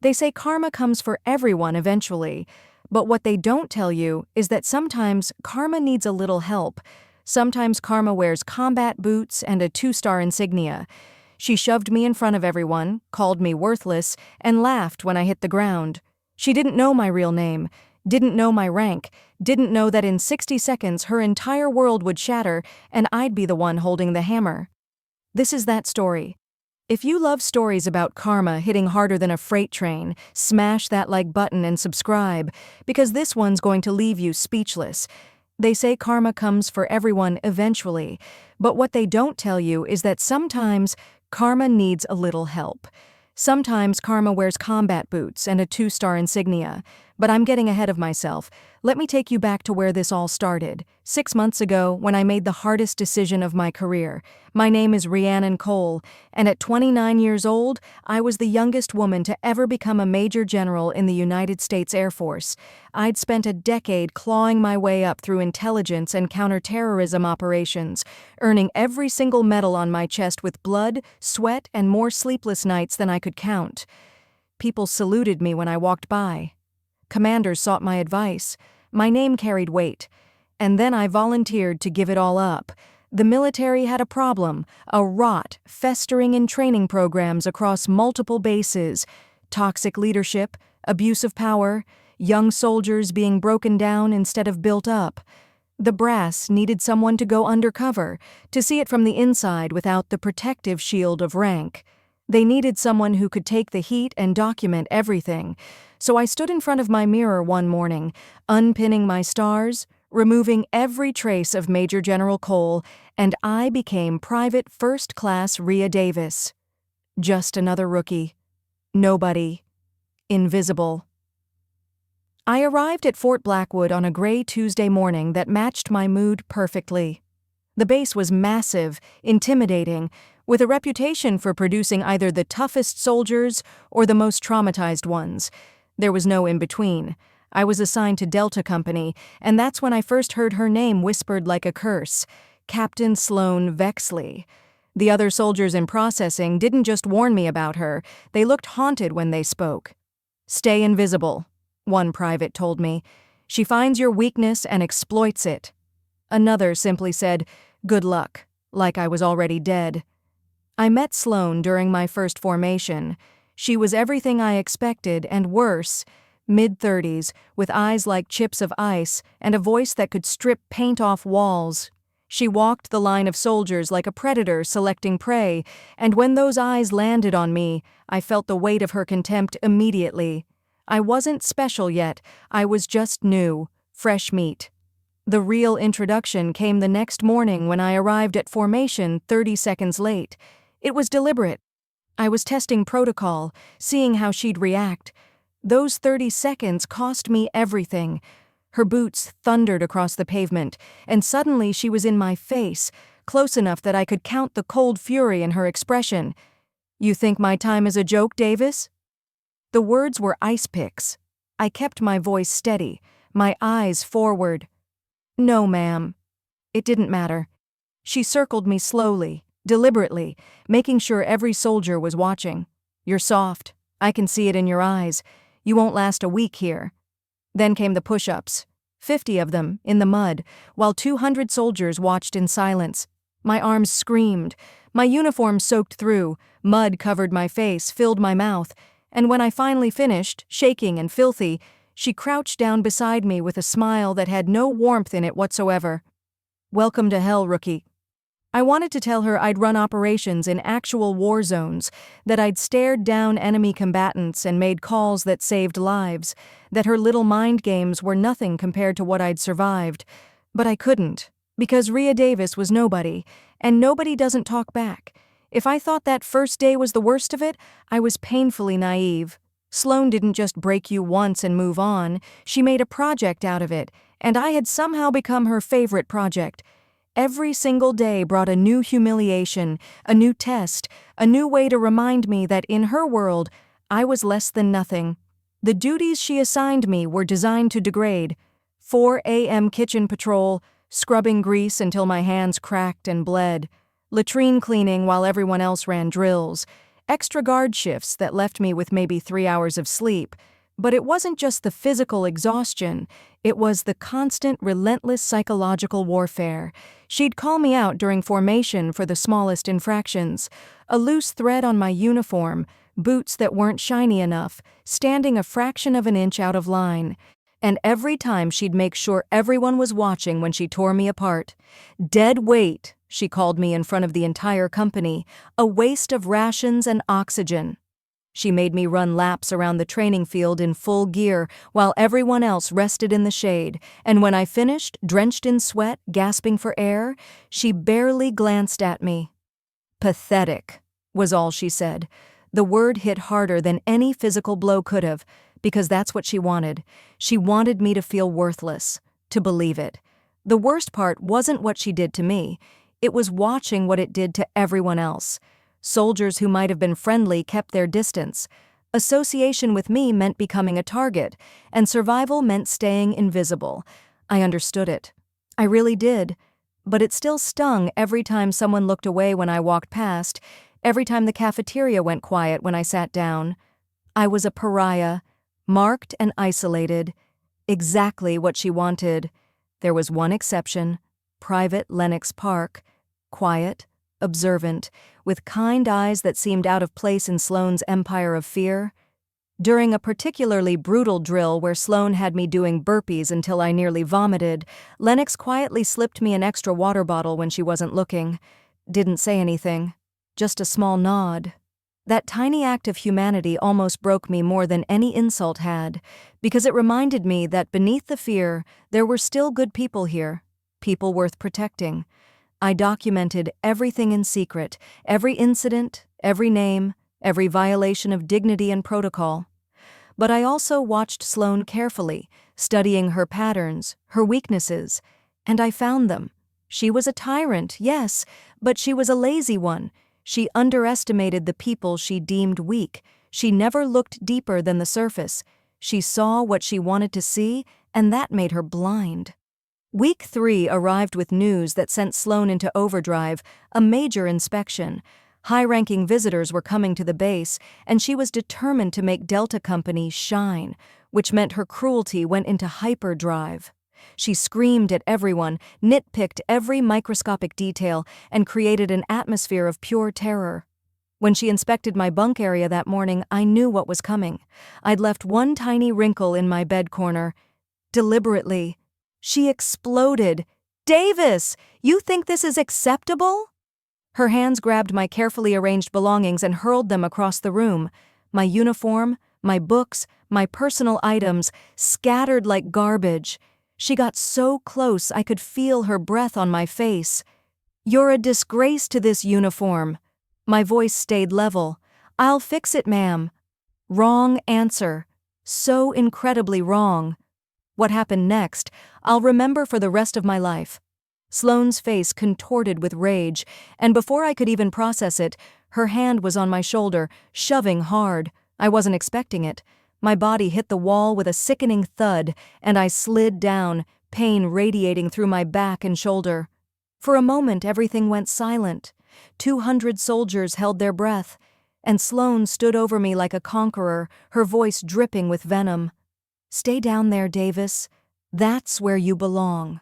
They say karma comes for everyone eventually, but what they don't tell you is that sometimes karma needs a little help. Sometimes karma wears combat boots and a 2-star insignia. She shoved me in front of everyone, called me worthless, and laughed when I hit the ground. She didn't know my real name, didn't know my rank, didn't know that in 60 seconds her entire world would shatter and I'd be the one holding the hammer. This is that story. If you love stories about karma hitting harder than a freight train, smash that like button and subscribe, because this one's going to leave you speechless. They say karma comes for everyone eventually, but what they don't tell you is that sometimes karma needs a little help. Sometimes karma wears combat boots and a 2-star insignia, but I'm getting ahead of myself. Let me take you back to where this all started. 6 months ago, when I made the hardest decision of my career. My name is Rhiannon Cole, and at 29 years old, I was the youngest woman to ever become a major general in the United States Air Force. I'd spent a decade clawing my way up through intelligence and counterterrorism operations, earning every single medal on my chest with blood, sweat, and more sleepless nights than I could count. People saluted me when I walked by. Commanders sought my advice. My name carried weight. And then I volunteered to give it all up. The military had a problem, a rot festering in training programs across multiple bases, toxic leadership, abusive power, young soldiers being broken down instead of built up. The brass needed someone to go undercover, to see it from the inside without the protective shield of rank. They needed someone who could take the heat and document everything. So I stood in front of my mirror one morning, unpinning my stars, removing every trace of Major General Cole, and I became Private First Class Rhea Davis. Just another rookie. Nobody. Invisible. I arrived at Fort Blackwood on a gray Tuesday morning that matched my mood perfectly. The base was massive, intimidating, with a reputation for producing either the toughest soldiers or the most traumatized ones. There was no in-between. I was assigned to Delta Company, and that's when I first heard her name whispered like a curse, Captain Sloane Vexley. The other soldiers in processing didn't just warn me about her, they looked haunted when they spoke. "Stay invisible," one private told me. "She finds your weakness and exploits it." Another simply said, "Good luck," like I was already dead. I met Sloane during my first formation. She was everything I expected and worse, mid-30s, with eyes like chips of ice and a voice that could strip paint off walls. She walked the line of soldiers like a predator selecting prey, and when those eyes landed on me, I felt the weight of her contempt immediately. I wasn't special yet, I was just new, fresh meat. The real introduction came the next morning when I arrived at formation 30 seconds late. It was deliberate. I was testing protocol, seeing how she'd react. Those 30 seconds cost me everything. Her boots thundered across the pavement, and suddenly she was in my face, close enough that I could count the cold fury in her expression. "You think my time is a joke, Davis?" The words were ice picks. I kept my voice steady, my eyes forward. "No, ma'am." It didn't matter. She circled me slowly, deliberately, making sure every soldier was watching. "You're soft. I can see it in your eyes. You won't last a week here." Then came the push-ups, 50 of them, in the mud, while 200 soldiers watched in silence. My arms screamed. My uniform soaked through, mud covered my face, filled my mouth, and when I finally finished, shaking and filthy, she crouched down beside me with a smile that had no warmth in it whatsoever. "Welcome to hell, rookie." I wanted to tell her I'd run operations in actual war zones, that I'd stared down enemy combatants and made calls that saved lives, that her little mind games were nothing compared to what I'd survived. But I couldn't, because Rhea Davis was nobody, and nobody doesn't talk back. If I thought that first day was the worst of it, I was painfully naive. Sloane didn't just break you once and move on, she made a project out of it, and I had somehow become her favorite project. Every single day brought a new humiliation, a new test, a new way to remind me that in her world, I was less than nothing. The duties she assigned me were designed to degrade. 4 a.m. kitchen patrol, scrubbing grease until my hands cracked and bled, latrine cleaning while everyone else ran drills. extra guard shifts that left me with maybe 3 hours of sleep. But it wasn't just the physical exhaustion, it was the constant, relentless psychological warfare. She'd call me out during formation for the smallest infractions. A loose thread on my uniform, boots that weren't shiny enough, standing a fraction of an inch out of line. And every time she'd make sure everyone was watching when she tore me apart. Dead weight, she called me in front of the entire company, a waste of rations and oxygen. She made me run laps around the training field in full gear while everyone else rested in the shade, and when I finished, drenched in sweat, gasping for air, she barely glanced at me. Pathetic, was all she said. The word hit harder than any physical blow could have, because that's what she wanted. She wanted me to feel worthless, to believe it. The worst part wasn't what she did to me, it was watching what it did to everyone else. Soldiers who might have been friendly kept their distance. Association with me meant becoming a target, and survival meant staying invisible. I understood it. I really did. But it still stung every time someone looked away when I walked past, every time the cafeteria went quiet when I sat down. I was a pariah, marked and isolated. Exactly what she wanted. There was one exception, Private Lenox Park. Quiet, observant, with kind eyes that seemed out of place in Sloane's empire of fear. During a particularly brutal drill where Sloane had me doing burpees until I nearly vomited, Lennox quietly slipped me an extra water bottle when she wasn't looking. Didn't say anything, just a small nod. That tiny act of humanity almost broke me more than any insult had, because it reminded me that beneath the fear, there were still good people here, people worth protecting. I documented everything in secret, every incident, every name, every violation of dignity and protocol. But I also watched Sloane carefully, studying her patterns, her weaknesses, and I found them. She was a tyrant, yes, but she was a lazy one. She underestimated the people she deemed weak. She never looked deeper than the surface. She saw what she wanted to see, and that made her blind. Week 3 arrived with news that sent Sloane into overdrive, a major inspection. High-ranking visitors were coming to the base, and she was determined to make Delta Company shine, which meant her cruelty went into hyperdrive. She screamed at everyone, nitpicked every microscopic detail, and created an atmosphere of pure terror. When she inspected my bunk area that morning, I knew what was coming. I'd left one tiny wrinkle in my bed corner. Deliberately, she exploded. "Davis, you think this is acceptable?" Her hands grabbed my carefully arranged belongings and hurled them across the room. My uniform, my books, my personal items, scattered like garbage. She got so close I could feel her breath on my face. "You're a disgrace to this uniform." My voice stayed level. "I'll fix it, ma'am." Wrong answer. So incredibly wrong. What happened next, I'll remember for the rest of my life. Sloane's face contorted with rage, and before I could even process it, her hand was on my shoulder, shoving hard. I wasn't expecting it. My body hit the wall with a sickening thud, and I slid down, pain radiating through my back and shoulder. For a moment, everything went silent. 200 soldiers held their breath, and Sloane stood over me like a conqueror, her voice dripping with venom. "Stay down there, Davis. That's where you belong."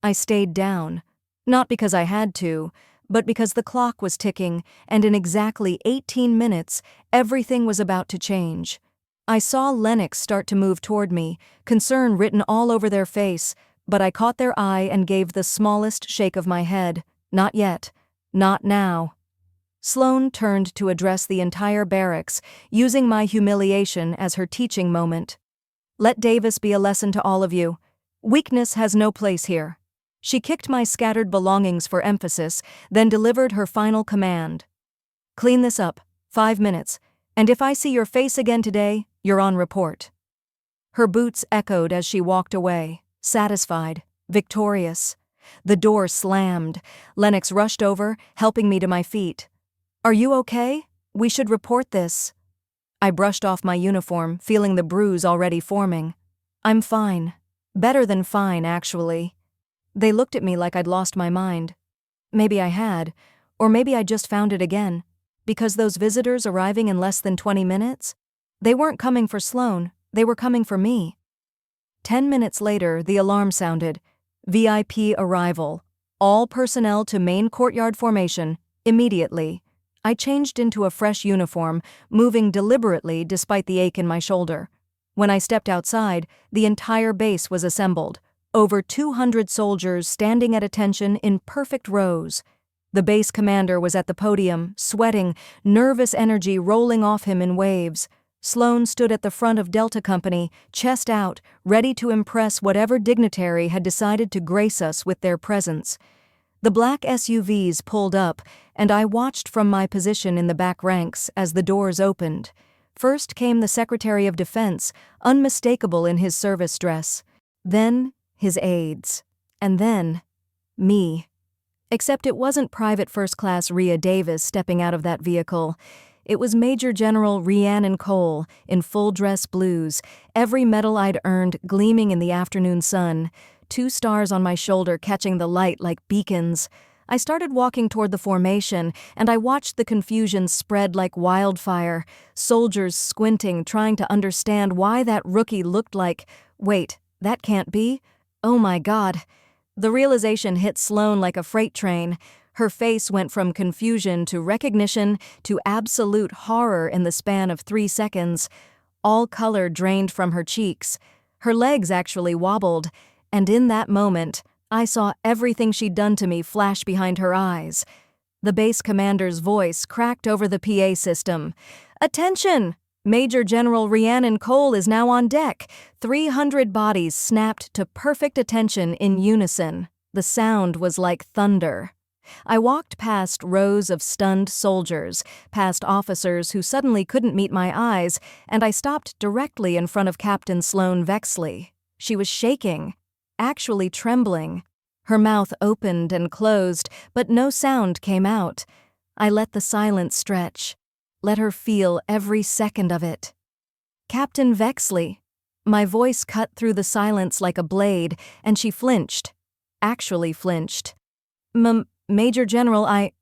I stayed down, not because I had to, but because the clock was ticking, and in exactly 18 minutes, everything was about to change. I saw Lennox start to move toward me, concern written all over their face, but I caught their eye and gave the smallest shake of my head. Not yet. Not now. Sloane turned to address the entire barracks, using my humiliation as her teaching moment. "Let Davis be a lesson to all of you. Weakness has no place here." She kicked my scattered belongings for emphasis, then delivered her final command. "Clean this up, 5 minutes, and if I see your face again today, you're on report." Her boots echoed as she walked away, satisfied, victorious. The door slammed. Lennox rushed over, helping me to my feet. "Are you okay? We should report this." I brushed off my uniform, feeling the bruise already forming. "I'm fine. Better than fine, actually." They looked at me like I'd lost my mind. Maybe I had, or maybe I just found it again. Because those visitors arriving in less than 20 minutes? They weren't coming for Sloan, they were coming for me. 10 minutes later, the alarm sounded. VIP arrival. All personnel to main courtyard formation, immediately. I changed into a fresh uniform, moving deliberately despite the ache in my shoulder. When I stepped outside, the entire base was assembled. Over 200 soldiers standing at attention in perfect rows. The base commander was at the podium, sweating, nervous energy rolling off him in waves. Sloan stood at the front of Delta Company, chest out, ready to impress whatever dignitary had decided to grace us with their presence. The black SUVs pulled up, and I watched from my position in the back ranks as the doors opened. First came the Secretary of Defense, unmistakable in his service dress. Then, his aides. And then, me. Except it wasn't Private First Class Rhea Davis stepping out of that vehicle. It was Major General Rhiannon Cole in full dress blues, every medal I'd earned gleaming in the afternoon sun, 2 stars on my shoulder catching the light like beacons. I started walking toward the formation, and I watched the confusion spread like wildfire, soldiers squinting, trying to understand why that rookie looked like, wait, that can't be? Oh my God. The realization hit Sloan like a freight train. Her face went from confusion to recognition to absolute horror in the span of 3 seconds. All color drained from her cheeks. Her legs actually wobbled, and in that moment, I saw everything she'd done to me flash behind her eyes. The base commander's voice cracked over the PA system. "Attention! Major General Rhiannon Cole is now on deck." 300 bodies snapped to perfect attention in unison. The sound was like thunder. I walked past rows of stunned soldiers, past officers who suddenly couldn't meet my eyes, and I stopped directly in front of Captain Sloan Vexley. She was shaking, actually trembling. Her mouth opened and closed, but no sound came out. I let the silence stretch. Let her feel every second of it. "Captain Vexley." My voice cut through the silence like a blade, and she flinched. Actually flinched. Major General, I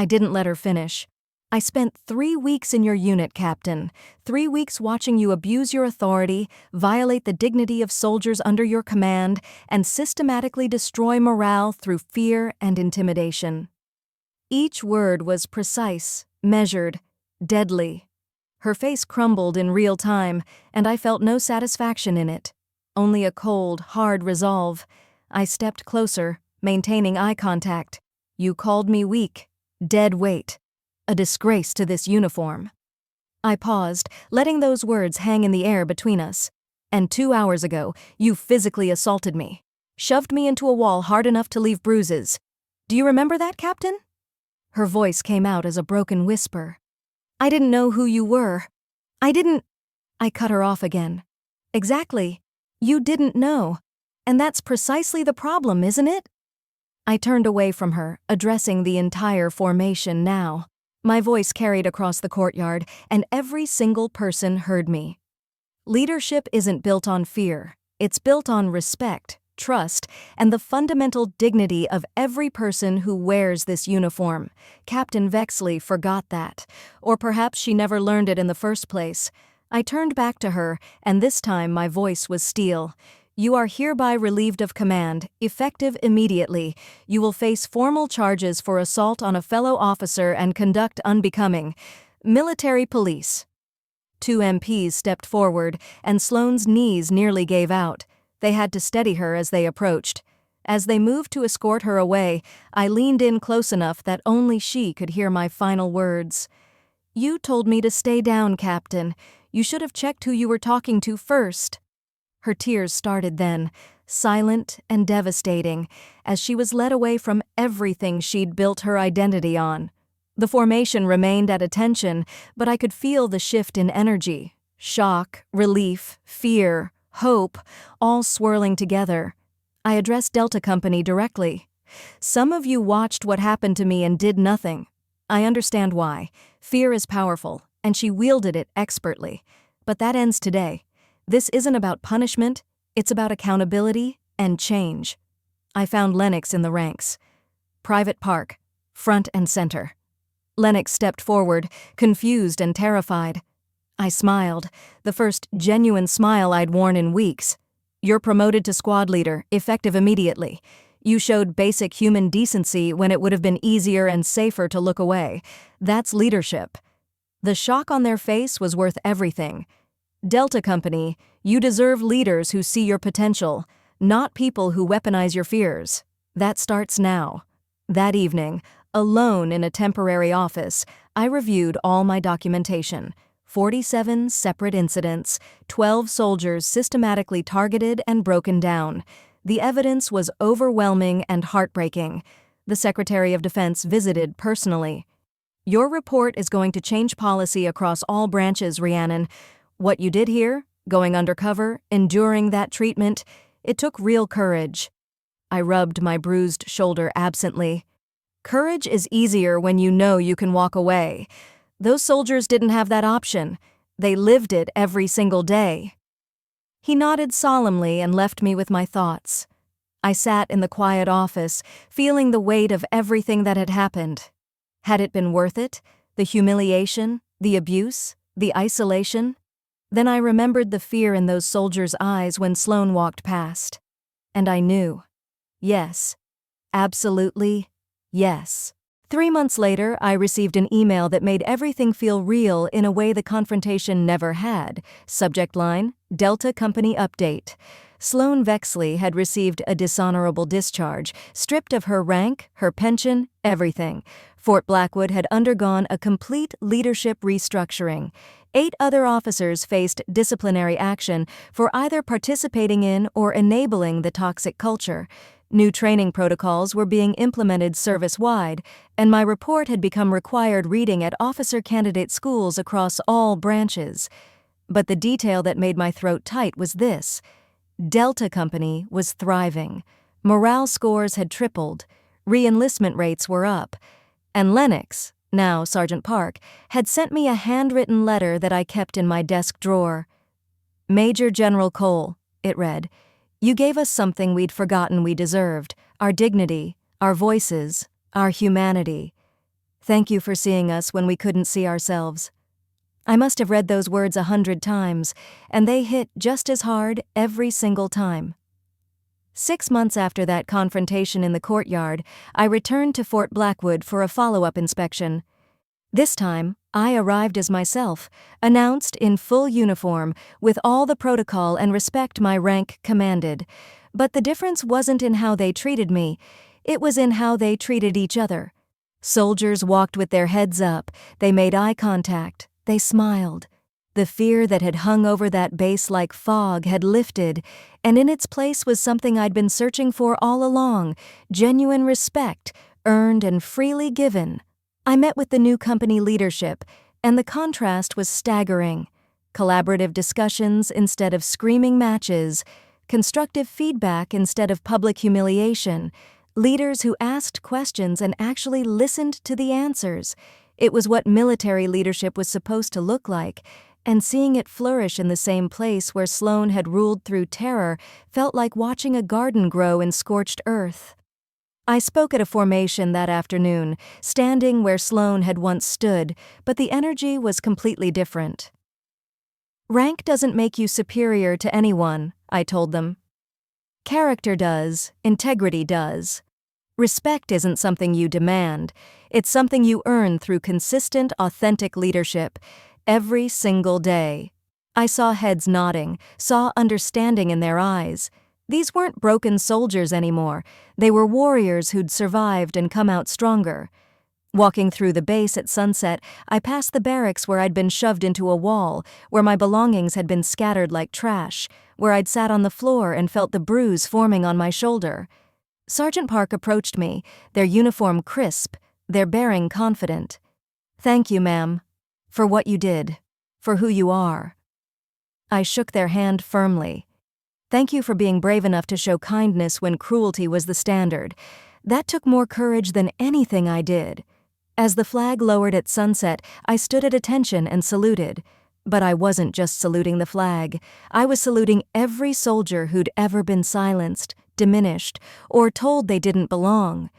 didn't let her finish. "I spent 3 weeks in your unit, Captain. 3 weeks watching you abuse your authority, violate the dignity of soldiers under your command, and systematically destroy morale through fear and intimidation." Each word was precise, measured, deadly. Her face crumbled in real time, and I felt no satisfaction in it. Only a cold, hard resolve. I stepped closer, maintaining eye contact. "You called me weak. Dead weight. A disgrace to this uniform." I paused, letting those words hang in the air between us. "And 2 hours ago, you physically assaulted me. Shoved me into a wall hard enough to leave bruises. Do you remember that, Captain?" Her voice came out as a broken whisper. "I didn't know who you were. I didn't—" I cut her off again. "Exactly. You didn't know. And that's precisely the problem, isn't it?" I turned away from her, addressing the entire formation now. My voice carried across the courtyard, and every single person heard me. Leadership isn't built on fear. It's built on respect, trust, and the fundamental dignity of every person who wears this uniform. Captain Vexley forgot that. Or perhaps she never learned it in the first place. I turned back to her, and this time my voice was steel. "You are hereby relieved of command, effective immediately. You will face formal charges for assault on a fellow officer and conduct unbecoming. Military police." 2 MPs stepped forward, and Sloane's knees nearly gave out. They had to steady her as they approached. As they moved to escort her away, I leaned in close enough that only she could hear my final words. "You told me to stay down, Captain. You should have checked who you were talking to first." Her tears started then, silent and devastating, as she was led away from everything she'd built her identity on. The formation remained at attention, but I could feel the shift in energy. Shock, relief, fear, hope, all swirling together. I addressed Delta Company directly. "Some of you watched what happened to me and did nothing. I understand why. Fear is powerful, and she wielded it expertly. But that ends today. This isn't about punishment, it's about accountability and change." I found Lennox in the ranks. Private Park, front and center. Lennox stepped forward, confused and terrified. I smiled, the first genuine smile I'd worn in weeks. "You're promoted to squad leader, effective immediately. You showed basic human decency when it would have been easier and safer to look away. That's leadership." The shock on their face was worth everything. "Delta Company, you deserve leaders who see your potential, not people who weaponize your fears. That starts now." That evening, alone in a temporary office, I reviewed all my documentation. 47 separate incidents, 12 soldiers systematically targeted and broken down. The evidence was overwhelming and heartbreaking. The Secretary of Defense visited personally. "Your report is going to change policy across all branches, Rhiannon. What you did here, going undercover, enduring that treatment, it took real courage." I rubbed my bruised shoulder absently. "Courage is easier when you know you can walk away. Those soldiers didn't have that option. They lived it every single day." He nodded solemnly and left me with my thoughts. I sat in the quiet office, feeling the weight of everything that had happened. Had it been worth it? The humiliation, the abuse, the isolation? Then I remembered the fear in those soldiers' eyes when Sloan walked past. And I knew. Yes. Absolutely, yes. 3 months later, I received an email that made everything feel real in a way the confrontation never had. Subject line, Delta Company Update. Sloan Vexley had received a dishonorable discharge, stripped of her rank, her pension, everything. Fort Blackwood had undergone a complete leadership restructuring. 8 other officers faced disciplinary action for either participating in or enabling the toxic culture. New training protocols were being implemented service-wide, and my report had become required reading at officer candidate schools across all branches. But the detail that made my throat tight was this. Delta Company was thriving. Morale scores had tripled. Re-enlistment rates were up. And Lennox, now Sergeant Park, had sent me a handwritten letter that I kept in my desk drawer. "Major General Cole," it read, "you gave us something we'd forgotten we deserved, our dignity, our voices, our humanity. Thank you for seeing us when we couldn't see ourselves." I must have read those words 100 times, and they hit just as hard every single time. 6 months after that confrontation in the courtyard, I returned to Fort Blackwood for a follow-up inspection. This time, I arrived as myself, announced in full uniform, with all the protocol and respect my rank commanded. But the difference wasn't in how they treated me, it was in how they treated each other. Soldiers walked with their heads up, they made eye contact, they smiled. The fear that had hung over that base like fog had lifted, and in its place was something I'd been searching for all along, genuine respect, earned and freely given. I met with the new company leadership, and the contrast was staggering. Collaborative discussions instead of screaming matches, constructive feedback instead of public humiliation, leaders who asked questions and actually listened to the answers. It was what military leadership was supposed to look like, and seeing it flourish in the same place where Sloan had ruled through terror felt like watching a garden grow in scorched earth. I spoke at a formation that afternoon, standing where Sloan had once stood, but the energy was completely different. "Rank doesn't make you superior to anyone," I told them. "Character does, integrity does. Respect isn't something you demand, it's something you earn through consistent, authentic leadership, every single day." I saw heads nodding, saw understanding in their eyes. These weren't broken soldiers anymore, they were warriors who'd survived and come out stronger. Walking through the base at sunset, I passed the barracks where I'd been shoved into a wall, where my belongings had been scattered like trash, where I'd sat on the floor and felt the bruise forming on my shoulder. Sergeant Park approached me, their uniform crisp, their bearing confident. "Thank you, ma'am, for what you did, for who you are." I shook their hand firmly. "Thank you for being brave enough to show kindness when cruelty was the standard. That took more courage than anything I did." As the flag lowered at sunset, I stood at attention and saluted. But I wasn't just saluting the flag. I was saluting every soldier who'd ever been silenced, diminished, or told they didn't belong.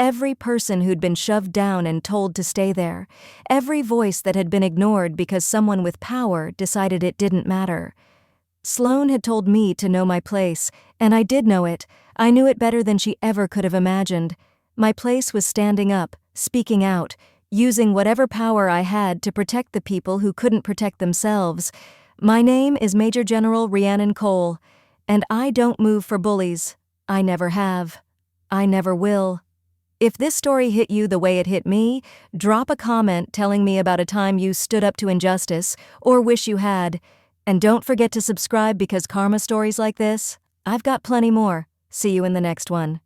Every person who'd been shoved down and told to stay there. Every voice that had been ignored because someone with power decided it didn't matter. Sloane had told me to know my place, and I did know it. I knew it better than she ever could have imagined. My place was standing up, speaking out, using whatever power I had to protect the people who couldn't protect themselves. My name is Major General Rhiannon Cole, and I don't move for bullies. I never have. I never will. If this story hit you the way it hit me, drop a comment telling me about a time you stood up to injustice, or wish you had. And don't forget to subscribe because karma stories like this, I've got plenty more. See you in the next one.